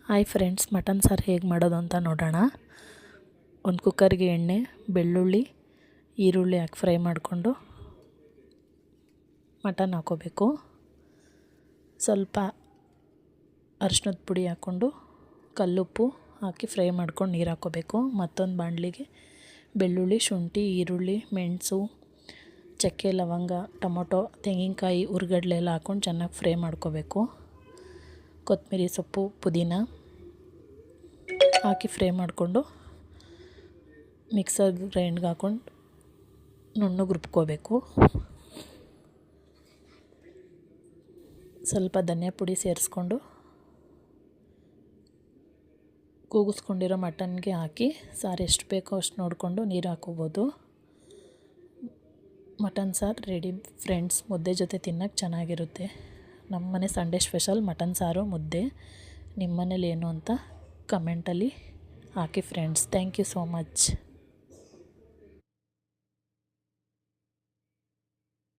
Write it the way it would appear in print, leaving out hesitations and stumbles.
Hi friends, mutton ಸಾರು ಹೇಗೆ ಮಾಡೋದು ಅಂತ ನೋಡೋಣ. ಒಂದು ಕುಕ್ಕರ್ಗೆ ಎಣ್ಣೆ, ಬೆಳ್ಳುಳ್ಳಿ, ಈರುಳ್ಳಿ ಹಾಕಿ ಫ್ರೈ ಮಾಡಿಕೊಂಡು ಮಟನ್ ಹಾಕೋಬೇಕು. ಸ್ವಲ್ಪ ಅರಿಶಿನದ ಪುಡಿ ಹಾಕ್ಕೊಂಡು ಕಲ್ಲುಪ್ಪು ಹಾಕಿ ಫ್ರೈ ಮಾಡ್ಕೊಂಡು ನೀರು ಹಾಕೋಬೇಕು. ಮತ್ತೊಂದು ಬಾಣಲಿಗೆ ಬೆಳ್ಳುಳ್ಳಿ, ಶುಂಠಿ, ಈರುಳ್ಳಿ, ಮೆಣಸು, ಚಕ್ಕೆ, ಲವಂಗ, ಟೊಮೊಟೊ, ತೆಂಗಿನಕಾಯಿ, ಹುರ್ಗಡ್ಲೆ ಎಲ್ಲ ಹಾಕ್ಕೊಂಡು ಚೆನ್ನಾಗಿ ಫ್ರೈ ಮಾಡ್ಕೋಬೇಕು. ಕೊತ್ತಂಬರಿ ಸೊಪ್ಪು, ಪುದೀನ ಹಾಕಿ ಫ್ರೈ ಮಾಡಿಕೊಂಡು ಮಿಕ್ಸರ್ ಗ್ರೈಂಡ್ಗೆ ಹಾಕ್ಕೊಂಡು ನುಣ್ಣಗೆ ರುಬ್ಕೋಬೇಕು. ಸ್ವಲ್ಪ ಧನಿಯಾ ಪುಡಿ ಸೇರಿಸ್ಕೊಂಡು ಕೂಗಿಸ್ಕೊಂಡಿರೋ ಮಟನ್ಗೆ ಹಾಕಿ ಸಾರು ಎಷ್ಟು ಬೇಕೋ ಅಷ್ಟು ನೋಡಿಕೊಂಡು ನೀರು ಹಾಕೋಬೋದು. ಮಟನ್ ಸಾರು ರೆಡಿ ಫ್ರೆಂಡ್ಸ್. ಮುದ್ದೆ ಜೊತೆ ತಿನ್ನೋಕ್ಕೆ ಚೆನ್ನಾಗಿರುತ್ತೆ. ನಮ್ಮ ಮನೆ ಸಂಡೇ ಸ್ಪೆಷಲ್ ಮಟನ್ ಸಾರು, ಮುದ್ದೆ. ನಿಮ್ಮ ಮನೇಲಿ ಏನು ಅಂತ ಕಮೆಂಟಲ್ಲಿ ಹಾಕಿ friends. Thank you so much.